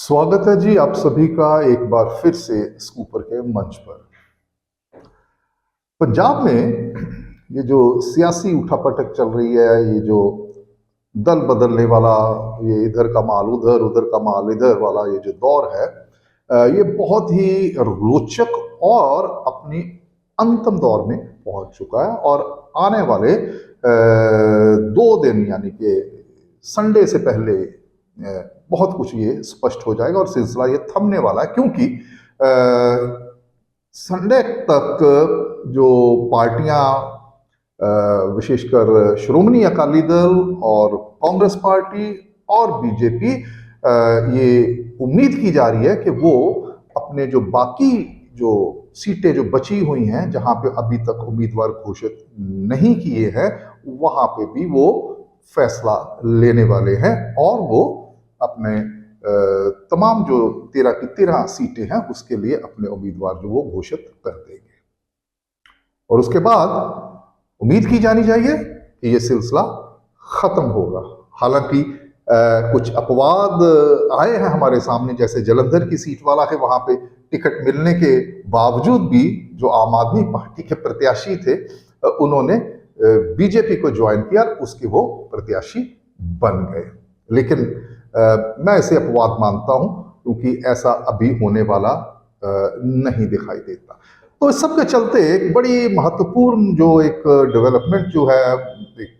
स्वागत है जी आप सभी का एक बार फिर से स्कूपर के मंच पर। पंजाब में ये जो सियासी उठापटक चल रही है, ये जो दल बदलने वाला, ये इधर का माल उधर, उधर का माल इधर वाला ये जो दौर है, ये बहुत ही रोचक और अपनी अंतिम दौर में पहुंच चुका है। और आने वाले 2 दिन यानी कि संडे से पहले बहुत कुछ ये स्पष्ट हो जाएगा और सिलसिला ये थमने वाला है, क्योंकि संडे तक जो पार्टियां, विशेषकर श्रोमणी अकाली दल और कांग्रेस पार्टी और बीजेपी, ये उम्मीद की जा रही है कि वो अपने जो बाकी जो सीटें जो बची हुई हैं, जहां पे अभी तक उम्मीदवार घोषित नहीं किए हैं, वहां पे भी वो फैसला लेने वाले हैं और वो अपने तमाम जो 13 की 13 सीटें हैं उसके लिए अपने उम्मीदवार जो वो घोषित कर देंगे। और उसके बाद उम्मीद की जानी चाहिए कि ये सिलसिला खत्म होगा। हालांकि कुछ अपवाद आए हैं हमारे सामने, जैसे जलंधर की सीट वाला है, वहां पे टिकट मिलने के बावजूद भी जो आम आदमी पार्टी के प्रत्याशी थे, उन्होंने बीजेपी को ज्वाइन किया, उसके वो प्रत्याशी बन गए। लेकिन मैं इसे अपवाद मानता हूं, क्योंकि ऐसा अभी होने वाला नहीं दिखाई देता। तो इस सब के चलते एक बड़ी महत्वपूर्ण जो एक डेवलपमेंट जो है एक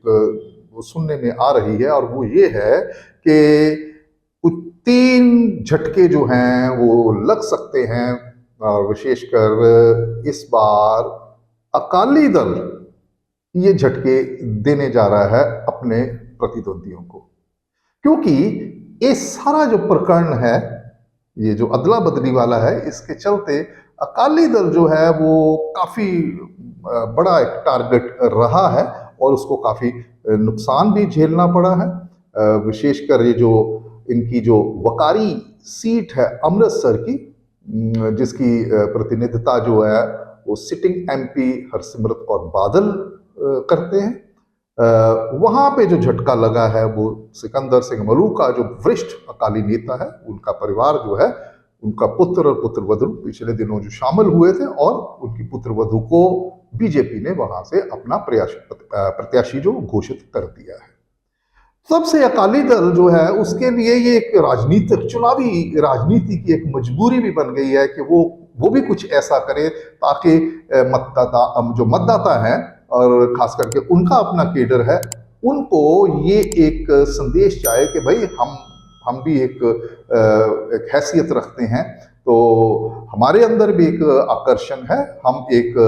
वो सुनने में आ रही है, और वो ये है कि कुछ 3 झटके जो हैं वो लग सकते हैं। और विशेषकर इस बार अकाली दल ये झटके देने जा रहा है अपने प्रतिद्वंदियों को, क्योंकि ये सारा जो प्रकरण है, ये जो अदला बदली वाला है, इसके चलते अकाली दल जो है वो काफी बड़ा एक टारगेट रहा है और उसको काफी नुकसान भी झेलना पड़ा है। विशेषकर ये जो इनकी जो वकारी सीट है अमृतसर की, जिसकी प्रतिनिधिता जो है वो सिटिंग एमपी हरसिमरत कौर बादल करते हैं, वहां पे जो झटका लगा है वो सिकंदर सिंह मलूका, जो वरिष्ठ अकाली नेता है, उनका परिवार जो है, उनका पुत्र और पुत्रवधु पिछले दिनों जो शामिल हुए थे, और उनकी पुत्रवधु को बीजेपी ने वहां से अपना प्रत्याशी जो घोषित कर दिया है। तब से अकाली दल जो है उसके लिए ये एक राजनीतिक चुनावी राजनीति की एक मजबूरी भी बन गई है कि वो भी कुछ ऐसा करे ताकि मतदाता हैं, और खास करके उनका अपना केडर है, उनको ये एक संदेश जाए कि भाई हम भी एक हैसियत रखते हैं, तो हमारे अंदर भी एक आकर्षण है, हम एक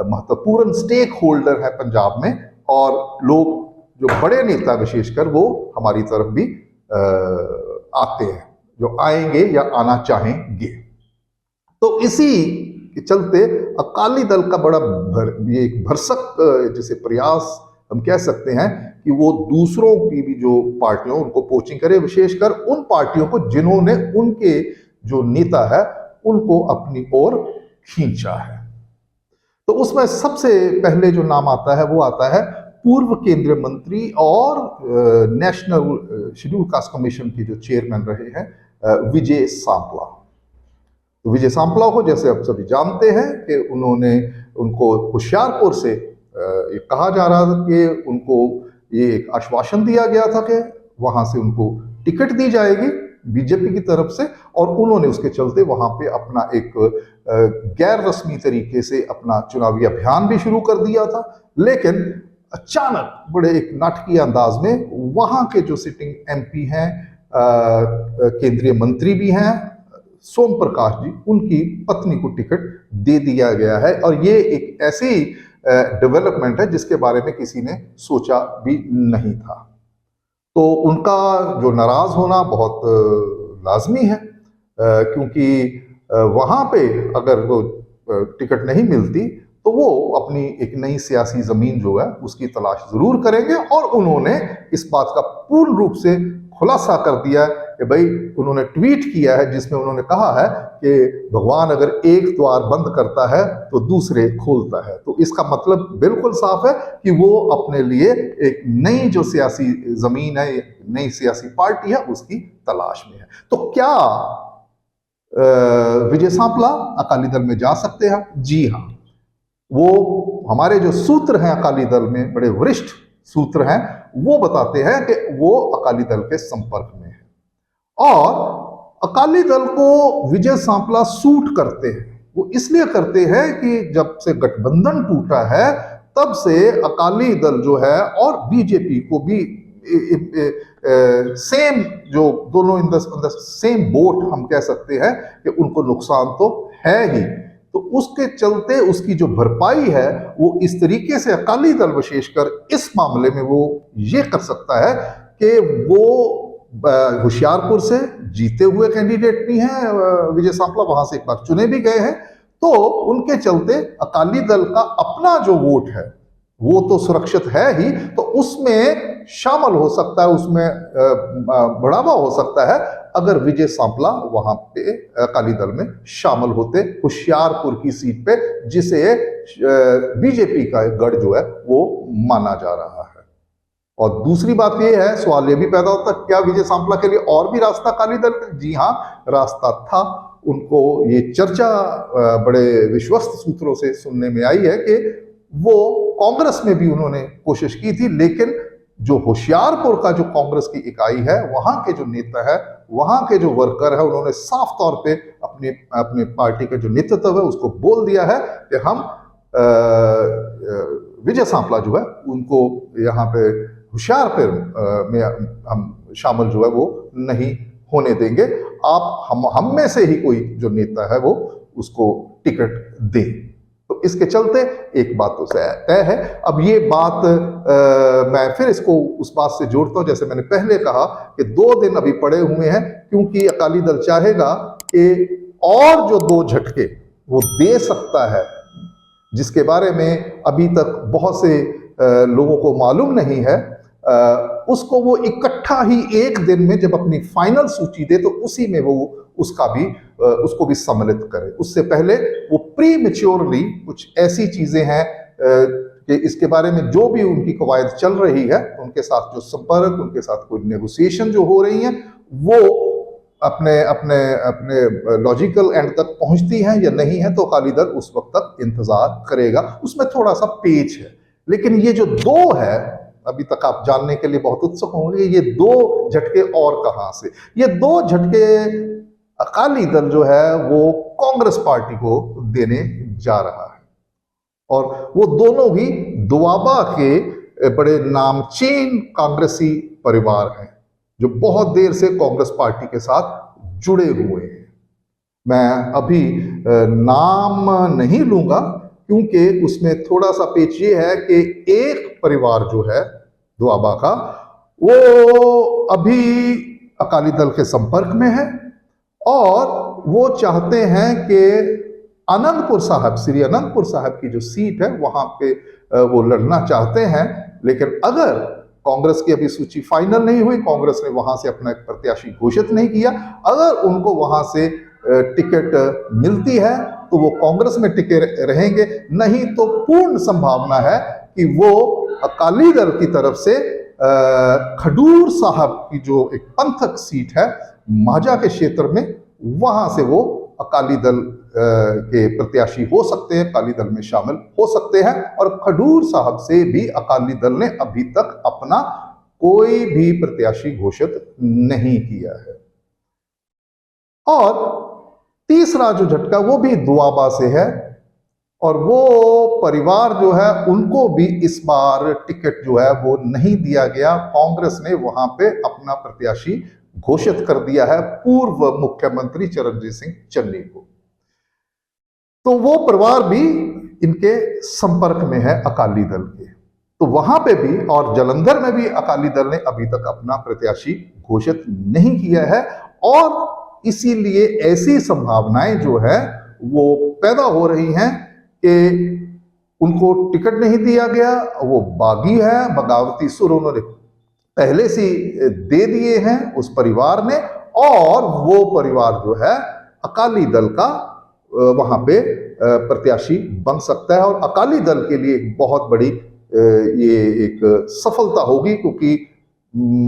महत्वपूर्ण स्टेक होल्डर है पंजाब में, और लोग जो बड़े नेता विशेषकर वो हमारी तरफ भी आते हैं, जो आएंगे या आना चाहेंगे। तो इसी के चलते अकाली दल का बड़ा ये एक भरसक जैसे प्रयास हम कह सकते हैं कि वो दूसरों की भी जो पार्टियों उनको पोचिंग करे, विशेषकर उन पार्टियों को जिन्होंने उनके जो नेता है उनको अपनी ओर खींचा है। तो उसमें सबसे पहले जो नाम आता है वो आता है पूर्व केंद्रीय मंत्री और नेशनल शेड्यूल कास्ट कमीशन के जो चेयरमैन रहे हैं विजय सांपला। तो विजय सांपला को जैसे आप सभी जानते हैं कि उनको होशियारपुर से ये कहा जा रहा था कि उनको ये एक आश्वासन दिया गया था कि वहां से उनको टिकट दी जाएगी बीजेपी की तरफ से, और उन्होंने उसके चलते वहां पे अपना एक गैर रस्मी तरीके से अपना चुनावी अभियान भी शुरू कर दिया था। लेकिन अचानक बड़े एक नाटकीय अंदाज में वहां के जो सिटिंग एमपी हैं, केंद्रीय मंत्री भी हैं, सोम प्रकाश जी, उनकी पत्नी को टिकट दे दिया गया है। और ये एक ऐसी डेवलपमेंट है जिसके बारे में किसी ने सोचा भी नहीं था। तो उनका जो नाराज होना बहुत लाजमी है, क्योंकि वहां पे अगर वो टिकट नहीं मिलती तो वो अपनी एक नई सियासी जमीन जो है उसकी तलाश जरूर करेंगे। और उन्होंने इस बात का पूर्ण रूप से खुलासा कर दिया कि भाई उन्होंने ट्वीट किया है जिसमें उन्होंने कहा है कि भगवान अगर एक द्वार बंद करता है तो दूसरे खोलता है। तो इसका मतलब बिल्कुल साफ है कि वो अपने लिए एक नई जो सियासी जमीन है, नई सियासी पार्टी है, उसकी तलाश में है। तो क्या विजय सांपला अकाली दल में जा सकते हैं? जी हाँ। वो हमारे जो सूत्र हैं अकाली दल में, बड़े वरिष्ठ सूत्र हैं, वो बताते हैं कि वो अकाली दल के संपर्क में है और अकाली दल को विजय सांपला सूट करते हैं। वो इसलिए करते हैं कि जब से गठबंधन टूटा है तब से अकाली दल जो है और बीजेपी को भी सेम, जो दोनों इन द सेम बोट हम कह सकते हैं कि उनको नुकसान तो है ही। तो उसके चलते उसकी जो भरपाई है वो इस तरीके से अकाली दल विशेषकर इस मामले में वो ये कर सकता है कि वो होशियारपुर से जीते हुए कैंडिडेट भी हैं, विजय सांपला वहां से एक बार चुने भी गए हैं, तो उनके चलते अकाली दल का अपना जो वोट है वो तो सुरक्षित है ही, तो उसमें शामिल हो सकता है, उसमें बढ़ावा हो सकता है अगर विजय सांपला वहां पे अकाली दल में शामिल होते होशियारपुर की सीट पे, जिसे बीजेपी का गढ़ जो है वो माना जा रहा है। और दूसरी बात ये है, सवाल ये भी पैदा होता है, क्या विजय सांपला के लिए और भी रास्ता अकाली दल का? जी हाँ, रास्ता था। उनको ये चर्चा बड़े विश्वस्त सूत्रों से सुनने में आई है कि वो कांग्रेस में भी उन्होंने कोशिश की थी, लेकिन जो होशियारपुर का जो कांग्रेस की इकाई है, वहां के जो नेता है, वहां के जो वर्कर है, उन्होंने साफ तौर पे अपने पार्टी के जो नेतृत्व है उसको बोल दिया है कि हम विजय सांपला जो है उनको यहाँ पे होशियारपुर में हम शामिल जो है वो नहीं होने देंगे। आप हम में से ही कोई जो नेता है वो उसको टिकट दे। तो इसके चलते एक बात तो तय है। अब ये बात मैं फिर इसको उस बात से जोड़ता हूं, जैसे मैंने पहले कहा कि 2 दिन अभी पड़े हुए हैं, क्योंकि अकाली दल चाहेगा कि और जो 2 झटके वो दे सकता है, जिसके बारे में अभी तक बहुत से लोगों को मालूम नहीं है, उसको वो इकट्ठा ही एक दिन में जब अपनी फाइनल सूची दे तो उसी में वो उसको भी सम्मिलित करे। उससे पहले वो प्रीमेच्योरली कुछ ऐसी चीजें हैं कि इसके बारे में जो भी उनकी कवायद चल रही है, उनके साथ जो संपर्क, उनके साथ कोई नेगोशिएशन जो हो रही है, वो अपने अपने अपने लॉजिकल एंड तक पहुंचती हैं या नहीं है, तो अकाली दल उस वक्त तक इंतजार करेगा। उसमें थोड़ा सा पेच है, लेकिन ये जो 2 है, अभी तक आप जानने के लिए बहुत उत्सुक होंगे, ये 2 झटके और कहां से? ये 2 झटके अकाली दल जो है वो कांग्रेस पार्टी को देने जा रहा है, और वो दोनों ही दोआबा के बड़े नामचीन कांग्रेसी परिवार हैं जो बहुत देर से कांग्रेस पार्टी के साथ जुड़े हुए हैं। मैं अभी नाम नहीं लूंगा क्योंकि उसमें थोड़ा सा पेच ये है कि एक परिवार जो है दोआबा का, वो अभी अकाली दल के संपर्क में है और वो चाहते हैं कि आनंदपुर साहब, श्री आनंदपुर साहब की जो सीट है वहां पे वो लड़ना चाहते हैं। लेकिन अगर कांग्रेस की अभी सूची फाइनल नहीं हुई, कांग्रेस ने वहां से अपना एक प्रत्याशी घोषित नहीं किया, अगर उनको वहां से टिकट मिलती है तो वो कांग्रेस में टिके रहेंगे, नहीं तो पूर्ण संभावना है कि वो अकाली दल की तरफ से खडूर साहब की जो एक पंथक सीट है मांझा के क्षेत्र में, वहां से वो अकाली दल के प्रत्याशी हो सकते हैं, अकाली दल में शामिल हो सकते हैं। और खडूर साहब से भी अकाली दल ने अभी तक अपना कोई भी प्रत्याशी घोषित नहीं किया है। और तीसरा जो झटका वो भी दोआबा से है, और वो परिवार जो है उनको भी इस बार टिकट जो है वो नहीं दिया गया। कांग्रेस ने वहां पे अपना प्रत्याशी घोषित कर दिया है पूर्व मुख्यमंत्री चरणजीत सिंह चन्नी को। तो वो परिवार भी इनके संपर्क में है अकाली दल के। तो वहां पे भी और जालंधर में भी अकाली दल ने अभी तक अपना प्रत्याशी घोषित नहीं किया है, और इसीलिए ऐसी संभावनाएं जो है वो पैदा हो रही हैं कि उनको टिकट नहीं दिया गया, वो बागी है, बगावती सुर उन्होंने पहले से दे दिए हैं उस परिवार ने, और वो परिवार जो है अकाली दल का वहां पे प्रत्याशी बन सकता है। और अकाली दल के लिए एक बहुत बड़ी ये एक सफलता होगी, क्योंकि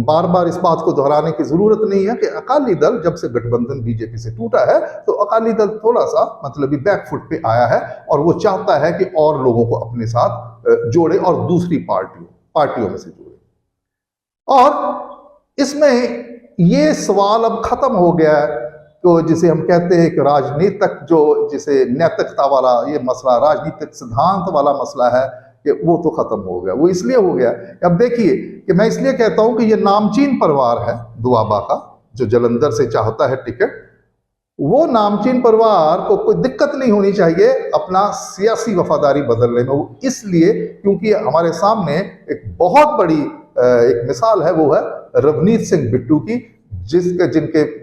बार बार इस बात को दोहराने की जरूरत नहीं है कि अकाली दल जब से गठबंधन बीजेपी से टूटा है तो अकाली दल थोड़ा सा मतलब बैकफुट पे आया है, और वो चाहता है कि और लोगों को अपने साथ जोड़े और दूसरी पार्टियों में से जोड़े। और इसमें ये सवाल अब खत्म हो गया है, तो जिसे हम कहते हैं कि राजनीतिक जो जिसे नैतिकता वाला ये मसला, राजनीतिक सिद्धांत वाला मसला है, कि वो तो खत्म हो गया। वो इसलिए हो गया, अब देखिए कि मैं इसलिए कहता हूं कि ये नामचीन परिवार है दुआबा का, जो जलंधर से चाहता है टिकट। वो नामचीन परिवार को कोई दिक्कत नहीं होनी चाहिए अपना सियासी वफादारी बदलने में। वो इसलिए क्योंकि हमारे सामने एक बहुत बड़ी एक मिसाल है, वो है रवनीत सिंह बिट्टू की, जिनके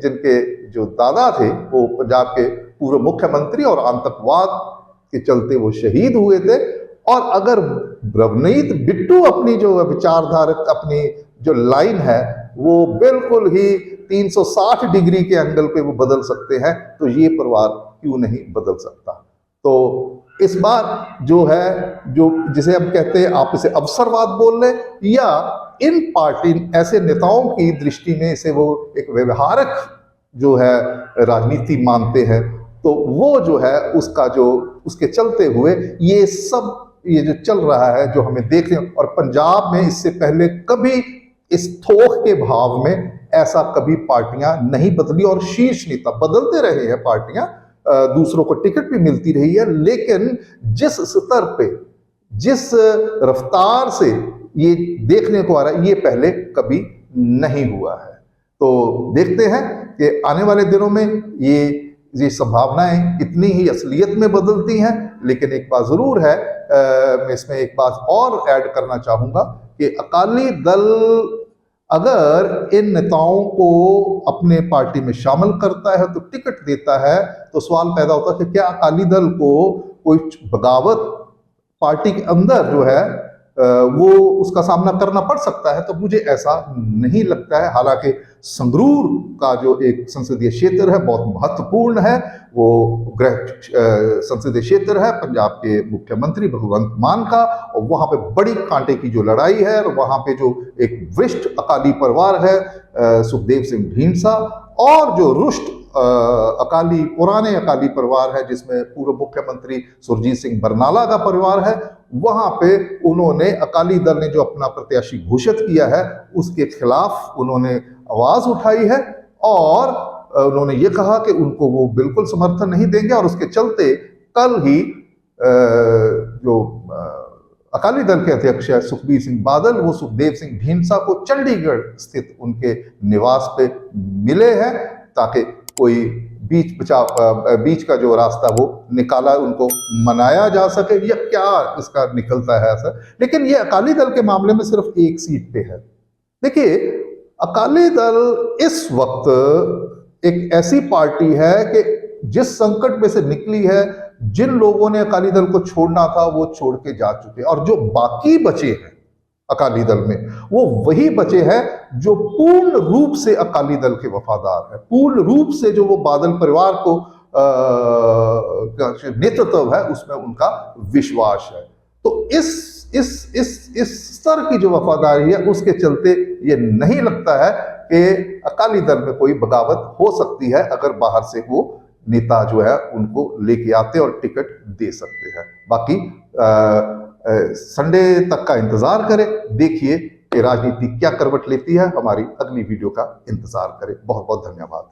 जिनके जो दादा थे वो पंजाब के पूर्व मुख्यमंत्री और आतंकवाद के चलते वो शहीद हुए थे। और अगर रवनीत बिट्टू अपनी जो विचारधारा, अपनी जो लाइन है वो बिल्कुल ही 360 डिग्री के एंगल पे वो बदल सकते हैं, तो ये परिवार क्यों नहीं बदल सकता। तो इस बार जो है, जो जिसे हम कहते हैं, आप इसे अवसरवाद बोल लें या इन पार्टी ऐसे नेताओं की दृष्टि में इसे वो एक व्यवहारिक जो है राजनीति मानते हैं, तो वो जो है उसका जो उसके चलते हुए ये सब ये जो चल रहा है, जो हमें देख रहे हैं। और पंजाब में इससे पहले कभी इस थोक के भाव में ऐसा कभी पार्टियां नहीं बदली, और शीर्ष नेता बदलते रहे हैं, पार्टियां दूसरों को टिकट भी मिलती रही है, लेकिन जिस स्तर पे, जिस रफ्तार से ये देखने को आ रहा है, ये पहले कभी नहीं हुआ है। तो देखते हैं कि आने वाले दिनों में ये संभावनाएं कितनी ही असलियत में बदलती हैं। लेकिन एक बात जरूर है, मैं इसमें एक बात और ऐड करना चाहूंगा कि अकाली दल अगर इन नेताओं को अपने पार्टी में शामिल करता है, तो टिकट देता है, तो सवाल पैदा होता है कि क्या अकाली दल को कोई बगावत पार्टी के अंदर जो है वो उसका सामना करना पड़ सकता है। तो मुझे ऐसा नहीं लगता है। हालांकि संगरूर का जो एक संसदीय क्षेत्र है बहुत महत्वपूर्ण है, वो गृह संसदीय क्षेत्र है पंजाब के मुख्यमंत्री भगवंत मान का, और वहां पे बड़ी कांटे की जो लड़ाई है, और वहां पे जो एक वरिष्ठ अकाली परिवार है सुखदेव सिंह ढींडसा, और जो रुष्ट पुराने अकाली परिवार है जिसमें पूर्व मुख्यमंत्री सुरजीत सिंह बरनाला का परिवार है, वहां पे उन्होंने अकाली दल ने जो अपना प्रत्याशी घोषित किया है उसके खिलाफ उन्होंने आवाज उठाई है, और उन्होंने ये कहा कि उनको वो बिल्कुल समर्थन नहीं देंगे। और उसके चलते कल ही जो अकाली दल के अध्यक्ष है सुखबीर सिंह बादल, वो सुखदेव सिंह ढींडसा को चंडीगढ़ स्थित उनके निवास पे मिले हैं, ताकि कोई बीच का जो रास्ता वो निकाला, उनको मनाया जा सके, या क्या इसका निकलता है ऐसा। लेकिन ये अकाली दल के मामले में सिर्फ एक सीट पे है। देखिए, अकाली दल इस वक्त एक ऐसी पार्टी है कि जिस संकट में से निकली है, जिन लोगों ने अकाली दल को छोड़ना था वो छोड़ के जा चुके, और जो बाकी बचे हैं अकाली दल में, वो वही बचे हैं जो पूर्ण रूप से अकाली दल के वफादार है, पूर्ण रूप से जो वो बादल परिवार को नेतृत्व है उसमें उनका विश्वास है। तो इस स्तर की जो वफादारी है उसके चलते ये नहीं लगता है कि अकाली दल में कोई बगावत हो सकती है, अगर बाहर से वो नेता जो है उनको लेके आते और टिकट दे सकते हैं। बाकी संडे तक का इंतजार करें, देखिए कि राजनीति क्या करवट लेती है। हमारी अगली वीडियो का इंतजार करें। बहुत बहुत धन्यवाद।